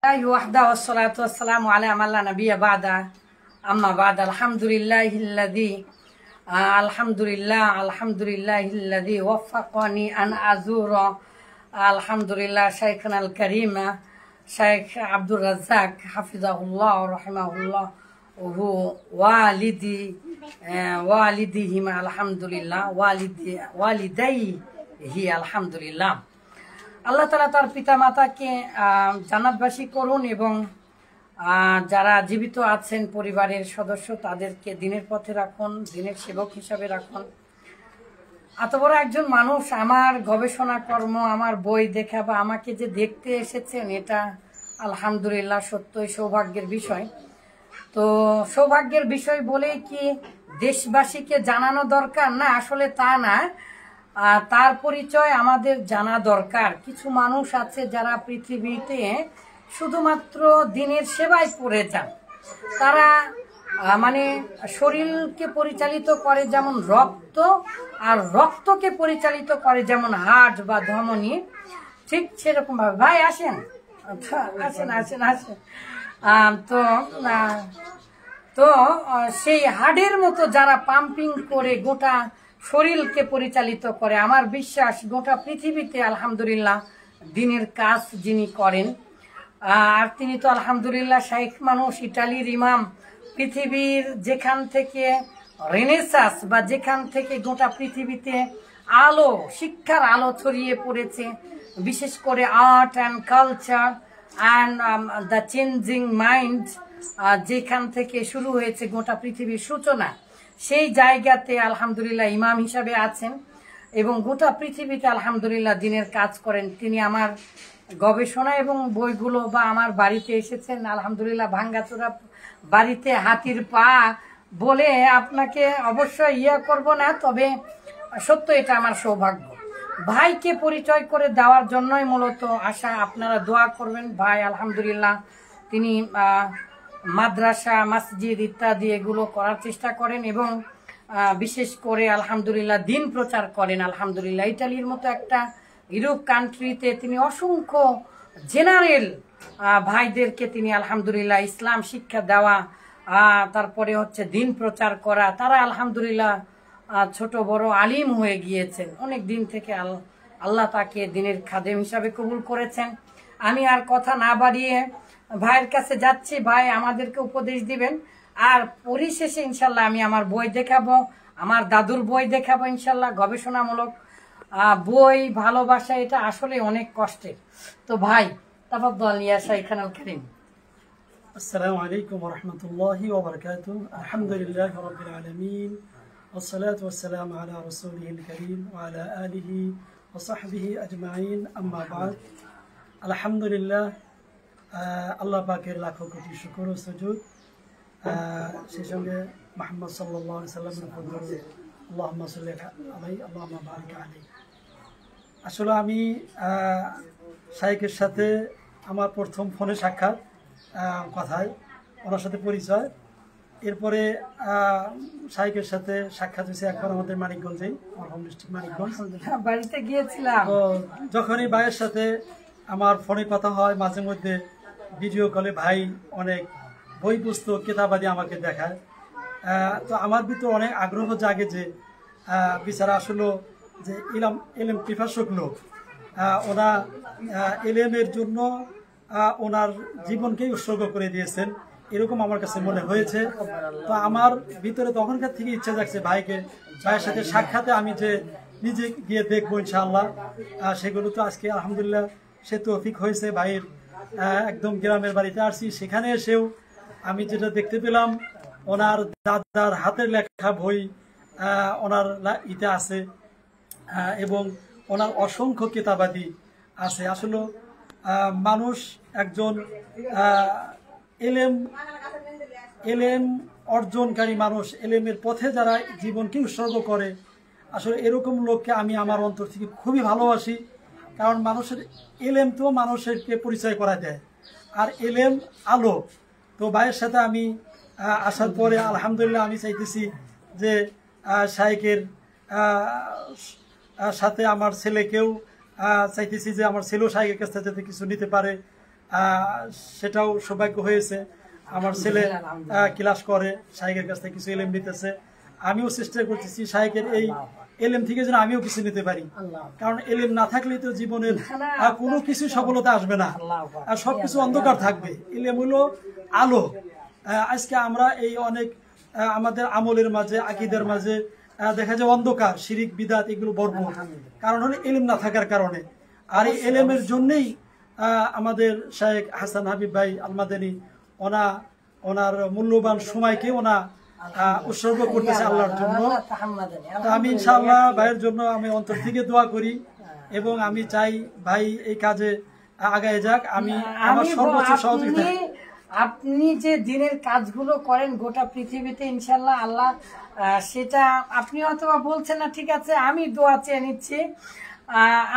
وحده والصلاة والسلام على من لا نبي بعده أما بعد الحمد لله الذي وفقني أن أزور الحمد لله شيخنا الكريم شيخ عبد الرزاق حفظه الله ورحمه الله وهو والديهما الحمد لله والديه الحمد لله আল্লাহ তাআলা তার পিতা মাতাকে জান্নাতবাসী করুন এবং যারা জীবিত আছেন পরিবারের সদস্য তাদেরকে দ্বীনের পথে রাখুন, দ্বীনের সেবক হিসাবে রাখুন। এত বড় একজন মানুষ আমার গবেষণা কর্ম, আমার বই দেখা বা আমাকে যে দেখতে এসেছেন, এটা আলহামদুলিল্লাহ সত্যই সৌভাগ্যের বিষয়। তো সৌভাগ্যের বিষয় বলেই কি দেশবাসীকে জানানো দরকার? না, আসলে তা না। তার পরিচয় আমাদের জানা দরকার। কিছু মানুষ আছে যারা পৃথিবীতে শুধুমাত্র দ্বীনের সেবায় পড়ে যান। তারা মানে শরীরকে পরিচালিত করে যেমন রক্ত, আর রক্তকে পরিচালিত করে যেমন হার্ট বা ধমনী, ঠিক সেরকম ভাবে। ভাই আসেন, আসেন আসেন আসেন। তো সেই হার্টের মতো যারা পাম্পিং করে গোটা শরীরকে পরিচালিত করে, আমার বিশ্বাস গোটা পৃথিবীতে আলহামদুলিল্লাহ দ্বীনের কাজ যিনি করেন, আর তিনি তো আলহামদুলিল্লাহ শাইখ মানুষ, ইটালির ইমাম। পৃথিবীর যেখান থেকে রেনেসাস বা যেখান থেকে গোটা পৃথিবীতে আলো, শিক্ষার আলো ছড়িয়ে পড়েছে, বিশেষ করে art and culture and the changing mind, যেখান থেকে শুরু হয়েছে গোটা পৃথিবীর সূচনা, সেই জায়গাতে আলহামদুলিল্লাহ ইমাম হিসাবে আছেন এবং গোটা পৃথিবীতে আলহামদুলিল্লাহ দ্বীনের কাজ করেন। তিনি আমার গবেষণা এবং বইগুলো বা আমার বাড়িতে এসেছেন। আলহামদুলিল্লাহ ভাঙ্গাচোরা বাড়িতে হাতির পা বলে আপনাকে অবশ্যই করব না, তবে সত্য এটা আমার সৌভাগ্য। ভাইকে পরিচয় করে দেওয়ার জন্যই মূলত আশা। আপনারা দোয়া করবেন। ভাই আলহামদুলিল্লাহ তিনি মাদ্রাসা, মসজিদ ইত্যাদি এগুলো করার চেষ্টা করেন এবং বিশেষ করে আলহামদুলিল্লাহ দ্বীন প্রচার করেন। আলহামদুলিল্লাহ ইটালির মতো একটা ইউরোপ কান্ট্রিতে তিনি অসংখ্য জেনারেল ভাইদেরকে তিনি আলহামদুলিল্লাহ ইসলাম শিক্ষা দেওয়া, তারপরে হচ্ছে দ্বীন প্রচার করা, তারা আলহামদুলিল্লাহ ছোট বড় আলিম হয়ে গিয়েছেন। অনেক দিন থেকে আল্লাহ তাকে দ্বীনের খাদেম হিসাবে কবুল করেছেন। আমি আর কথা না বাড়িয়ে ভাইয়ের কাছে যাচ্ছি। ভাই আমাদেরকে উপদেশ দিবেন, আর পরিশেষে ইনশাল্লাহ আমি আমার বই দেখাবো, আমার দাদুর বই দেখাবো ইনশাল্লাহ, গবেষণামূলক বই। ভালোবাসা এটা আসলে অনেক কষ্টের। তো ভাই তাফাদ্দাল ইয়া শাইখানাল কারীম। আসসালামু আলাইকুম ওয়া রাহমাতুল্লাহি ওয়া বারাকাতুহু। আলহামদুলিল্লাহি রাব্বিল আলামিন والصلاة والسلام على رسوله الكريم وعلى آله وصحبه أجمعين أما بعد الحمد لله আল্লাহ পাকের লাখো কোটি শুকর ও সুজুদ, সেই সঙ্গে মুহাম্মদ সাল্লাল্লাহু আলাইহি সাল্লামের উপর দরুদ, আল্লাহুম্মা সাল্লি আলাইহি আল্লাহুম্মা বারিক আলাইহি। আসলে আমি শাইখের সাথে আমার প্রথম ফোনে সাক্ষাৎ, কথায় ওনার সাথে পরিচয়। এরপরে শাইখের সাথে সাক্ষাৎ হয়েছে একবার আমাদের মানিকগঞ্জেই, আমার হোম ডিস্ট্রিক্ট মানিকগঞ্জ, বাড়িতে গিয়েছিলাম। তো যখনই ভাইয়ের সাথে আমার ফোনে কথা হয়, মাঝে মধ্যে ভিডিও কলে ভাই অনেক বই পুস্তক কিতাবাদি আমাকে দেখায়। তো আমার ভিতরে অনেক আগ্রহ জাগে যে বিচারা আসলে যে এলেম পিপাসক লোক, ওনা এলেমের জন্য ওনার জীবনকেই উৎসর্গ করে দিয়েছেন, এরকম আমার কাছে মনে হয়েছে। তো আমার ভিতরে তখনকার থেকে ইচ্ছা জাগছে ভাইয়ের সাথে সাক্ষাতে আমি যে নিজে গিয়ে দেখবো ইনশাআল্লাহ। সেগুলো তো আজকে আলহামদুলিল্লাহ সে তৌফিক হয়েছে। ভাইয়ের একদম গ্রামের বাড়িতে আসছি, সেখানে এসেও আমি যেটা দেখতে পেলাম, ওনার দাদার হাতের লেখা বই ওনার ইতে আছে এবং ওনার অসংখ্য কিতাবাদি আছে। আসলে মানুষ একজন এলেম অর্জনকারী মানুষ, এলেমের পথে যারা জীবনকে উৎসর্গ করে, আসলে এরকম লোককে আমি আমার অন্তর থেকে খুবই ভালোবাসি। কারণ মানুষের এলেম তো মানুষকে পরিচয় করা দেয়, আর এলেম আলো। তো ভাইয়ের সাথে আমি আসার পরে আলহামদুলিল্লাহ আমি চাইতেছি যে শাইখের সাথে আমার ছেলেকেও চাইতেছি যে আমার ছেলেও শাইখের কাছ থেকে যাতে কিছু নিতে পারে, সেটাও সৌভাগ্য হয়েছে। আমার ছেলে ক্লাস করে, শাইখের কাছ থেকে কিছু এলেম নিতেছে। আমিও চেষ্টা করতেছি শাইখের এই এলেম থেকে যেন আমিও কিছু নিতে পারি, কারণ এলেম না থাকলে তো জীবনের কোনো কিছু সফলতা আসবে না, আর সবকিছু অন্ধকার থাকবে। এলেম হলো আলো। আজকে আমরা এই অনেক আমাদের আমলের মাঝে, আকীদার মাঝে দেখা যায় অন্ধকার, শিরিক বিদআত এগুলো ভরপুর, কারণ হলো এলেম না থাকার কারণে। আর এই এলেমের জন্যই আমাদের শাইখ হাসান হাবিব ভাই আল মাদানী ওনার মূল্যবান সময়কে উৎসর্গ করতেছে আল্লাহর জন্য। তো আমি ইনশাআল্লাহ ভাইয়ের জন্য আমি অন্তর থেকে দোয়া করি, এবং আমি চাই ভাই এই কাজে আগায় যাক। আমি আমার সর্বোচ্চ সহযোগিতা। আপনি যে দিনের কাজগুলো করেন গোটা পৃথিবীতে, ইনশাল্লাহ আল্লাহ সেটা আপনি অথবা বলছেন না, ঠিক আছে, আমি দোয়া চেয়ে নিচ্ছি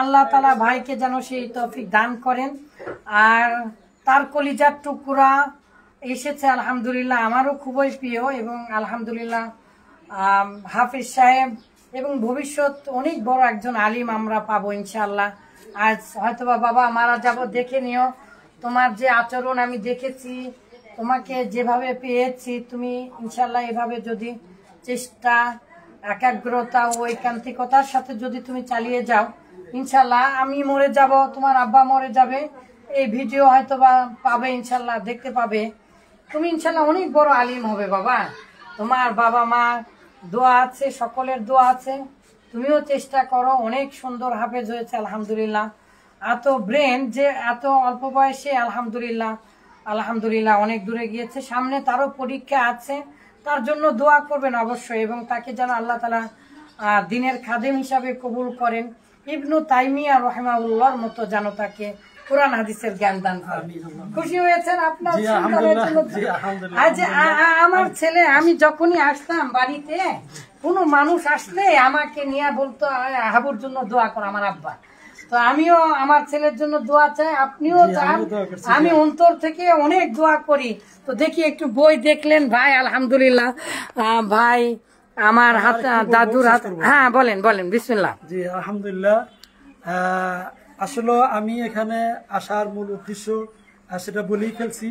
আল্লাহ তাআলা ভাইকে যেন সেই তৌফিক দান করেন। আর তার কলিজার টুকরা এসেছে আলহামদুলিল্লাহ, আমারও খুবই প্রিয়, এবং আলহামদুলিল্লাহ হাফিজ সাহেব এবং ভবিষ্যৎ অনেক বড় একজন আলিম আমরা পাবো ইনশাআল্লাহ। আজ হয়তোবা বাবা মারা যাব, দেখে নিও তোমার যে আচরণ আমি দেখেছি, তোমাকে যেভাবে পেয়েছি, তুমি ইনশাআল্লাহ এভাবে যদি চেষ্টা, একাগ্রতা ও ঐকান্তিকতার সাথে যদি তুমি চালিয়ে যাও, ইনশাআল্লাহ আমি মরে যাব, তোমার আব্বা মরে যাবে, এই ভিডিও হয়তোবা পাবে, ইনশাআল্লাহ দেখতে পাবে, তুমি ইনশাআল্লাহ অনেক বড় আলিম হবে বাবা। তোমার বাবা মা দোয়া আছে, সকলের দোয়া আছে, তুমিও চেষ্টা করো। অনেক সুন্দর হাফেজ হয়েছে আলহামদুলিল্লাহ। এত ব্রেন যে এত অল্প বয়সে আলহামদুলিল্লাহ অনেক দূরে গিয়েছে, সামনে তারও পরীক্ষা আছে, তার জন্য দোয়া করবেন অবশ্যই, এবং তাকে যেন আল্লাহ তাআলা দিনের খাদেম হিসাবে কবুল করেন। ইবনু তাইমিয়া রাহিমাহুল্লাহর মতো যেন তাকে কোরআন হাদিসের জ্ঞান দান করেন। খুশি হয়েছেন আপনার? আজ আমার ছেলে, আমি যখনই আসতাম বাড়িতে, কোনো মানুষ আসলে আমাকে নিয়ে বলতো হাবুর জন্য দোয়া করো আমার আব্বা। তো আমিও আমার ছেলের জন্য দোয়া চাই, আপনিও চান, আমি অন্তর থেকে অনেক দোয়া করি। তো দেখি একটু বই দেখলেন ভাই, আলহামদুলিল্লাহ ভাই আমার হাত, দাদুর হাত, হ্যাঁ বলেন বিসমিল্লাহ। জি আলহামদুলিল্লাহ। আসলে আমি এখানে আসার মূল উদ্দেশ্য সেটা বলেই ফেলছি।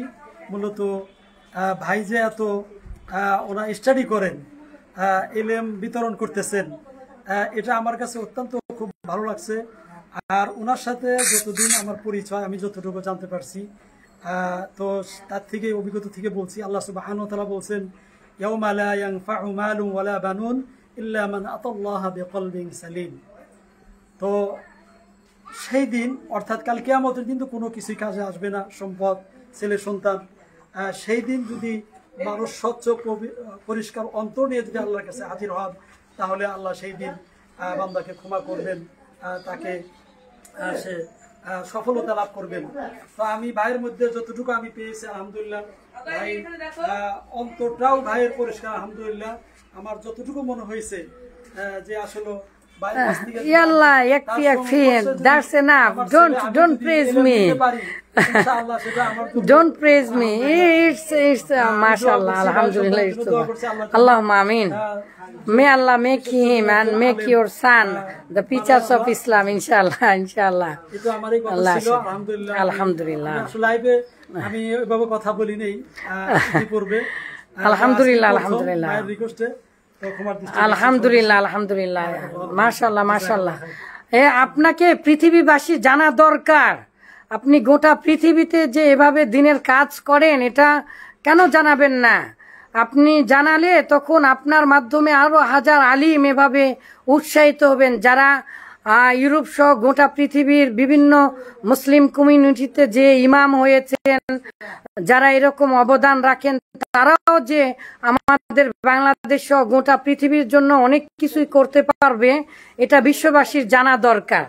মূলত ভাই যে এত ওরা স্টাডি করেন, এলেম বিতরণ করতেছেন, এটা আমার কাছে অত্যন্ত খুব ভালো লাগছে। আর ওনার সাথে যতদিন আমার পরিচয়, আমি যতটুকু জানতে পারছি, তো তার থেকে অভিজ্ঞতা থেকে বলছি, আল্লাহ সুবহানাহু ওয়া তাআলা বলছেন, ইয়াউমা লা ইয়ানফাউ মালুন ওয়ালা বানুন ইল্লা মান আতাল্লাহা বিকলবিন সালিম। তো সেই দিন, অর্থাৎ কাল কিয়ামতের দিন তো কোনো কিছুই কাজে আসবে না, সম্পদ, ছেলে সন্তান। সেই দিন যদি মানুষ স্বচ্ছ পরিষ্কার অন্তর নিয়ে যদি আল্লাহর কাছে হাজির হন, তাহলে আল্লাহ সেই দিন বান্দাকে ক্ষমা করবেন, তাকে সে সফলতা লাভ করবেন। তো আমি ভাইয়ের মধ্যে যতটুকু আমি পেয়েছি আলহামদুলিল্লাহ, ভাই অন্তরটাও ভাইয়ের পরিষ্কার আলহামদুলিল্লাহ। আমার যতটুকু মনে হয়েছে যে আসলে Yalla, yakfi. That's enough. Don't praise me. Don't praise me. It's mashallah, alhamdulillah. Allahumma ameen. May Allah make him and make your son the preachers of Islam, inshallah. Alhamdulillah. আমি ওইভাবে কথা বলি নেই পূর্বে। আলহামদুলিল্লাহ আলহামদুলিল্লাহ মাশাআল্লাহ। আপনাকে পৃথিবীবাসী জানা দরকার, আপনি গোটা পৃথিবীতে যে এভাবে দিনের কাজ করেন, এটা কেন জানাবেন না? আপনি জানালে তখন আপনার মাধ্যমে আরো হাজার আলিম এভাবে উৎসাহিত হবেন, যারা ইউরোপ সহ গোটা পৃথিবীর বিভিন্ন মুসলিম কমিউনিটিতে যে ইমাম হয়েছেন, যারা এরকম অবদান রাখেন, তারাও যে আমাদের বাংলাদেশ সহ গোটা পৃথিবীর জন্য অনেক কিছুই করতে পারবে, এটা বিশ্ববাসীর জানা দরকার।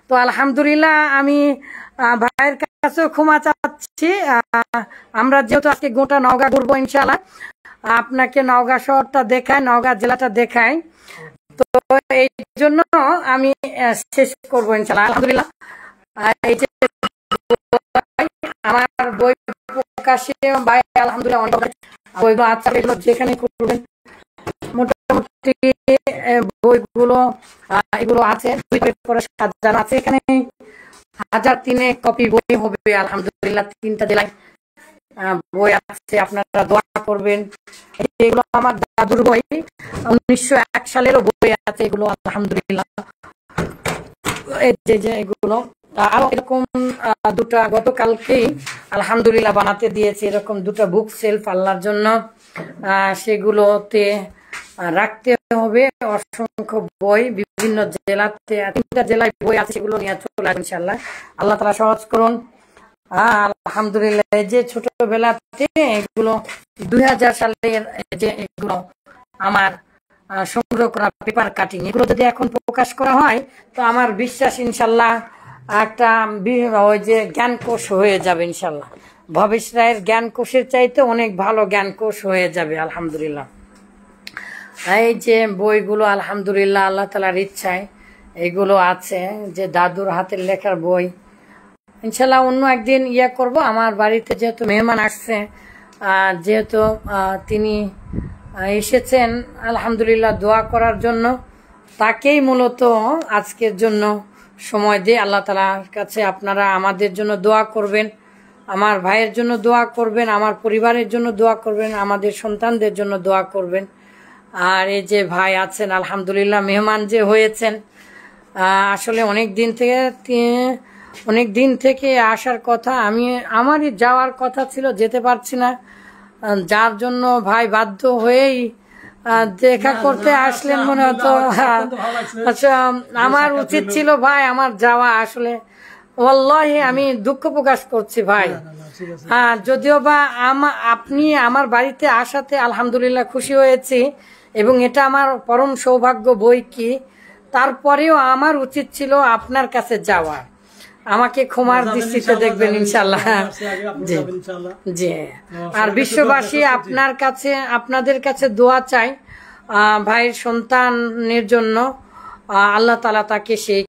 তো আলহামদুলিল্লাহ, আমি ভাইয়ের কাছেও ক্ষমা চাচ্ছি। আমরা যেহেতু আজকে গোটা নওগাঁ ঘুরবো ইনশাআল্লাহ, আপনাকে নওগাঁ শহরটা দেখাই, নওগাঁ জেলাটা দেখাই, তো এই জন্য আমি শেষ করবো ইনশাআল্লাহ। আলহামদুলিল্লাহ, এই যে আমার বই প্রকাশে ভাই আলহামদুলিল্লাহ অনেক বইগুলো আছে, এগুলো যেখানে করবেন মোটামুটি বইগুলো এগুলো আছে, সাজানো আছে, এখানে 1003 কপি বই হবে আলহামদুলিল্লাহ। 3টা জেলায় বই আছে, আপনারা দোয়া করবেন। এগুলো আমার দাদুর বই, 1901 সালেরও বই আছে এগুলো আলহামদুলিল্লাহ। এই যে এগুলো আরো এরকম দুটা গতকালকেই আলহামদুলিল্লাহ বানাতে দিয়েছে, এরকম দুটা বুক সেলফ আল্লাহর জন্য। সেগুলোতে রাখতে হবে অসংখ্য বই, বিভিন্ন জেলাতে 3টা জেলায় বই আছে, সেগুলো নিয়ে চলে আসবে ইনশাআল্লাহ। আল্লাহ তাআলা সহজ করুন। আলহামদুলিল্লাহ। এই যে ছোটবেলাতে এগুলো 2000 সালের যে এগুলো আমার সংগ্রহ করা পেপার কাটিং, এগুলো যদি এখন প্রকাশ করা হয় তো আমার বিশ্বাস ইনশাল্লাহ একটা ওই যে জ্ঞানকোষ হয়ে যাবে ইনশাল্লাহ। ভবেশ রায়ের জ্ঞানকোষের চাইতে অনেক ভালো জ্ঞানকোষ হয়ে যাবে আলহামদুলিল্লাহ। এই যে বইগুলো আলহামদুলিল্লাহ আল্লাহ তাআলার ইচ্ছায় এগুলো আছে, যে দাদুর হাতের লেখার বই। ইনশাল্লাহ অন্য একদিন করব। আমার বাড়িতে যেহেতু মেহমান আসছে, যেহেতু তিনি এসেছেন আলহামদুলিল্লাহ দোয়া করার জন্য, তাকেই মূলত আজকের জন্য সময় দিয়ে আল্লাহ তাআলার কাছে আপনারা আমাদের জন্য দোয়া করবেন, আমার ভাইয়ের জন্য দোয়া করবেন, আমার পরিবারের জন্য দোয়া করবেন, আমাদের সন্তানদের জন্য দোয়া করবেন। আর এই যে ভাই আছেন আলহামদুলিল্লাহ, মেহমান যে হয়েছেন, আসলে অনেক দিন থেকে আসার কথা, আমারই যাওয়ার কথা ছিল, যেতে পারছি না, যার জন্য ভাই বাধ্য হয়েই দেখা করতে আসলেন মনে হতো। আচ্ছা, আমার উচিত ছিল ভাই আমার যাওয়া, আসলে ওয়াল্লাহি আমি দুঃখ প্রকাশ করছি ভাই। যদিও বা আপনি আমার বাড়িতে আসাতে আলহামদুলিল্লাহ খুশি হয়েছি, এবং এটা আমার পরম সৌভাগ্য বই কি, তারপরেও আমার উচিত ছিল আপনার কাছে যাওয়া। আমাকে ক্ষমার দৃষ্টিতে দেখবেন ইনশাল্লাহ। জি। আর বিশ্ববাসী আপনাদের কাছে দোয়া চাই ভাইয়ের সন্তানের জন্য, আল্লাহ তাআলা তাকে সেই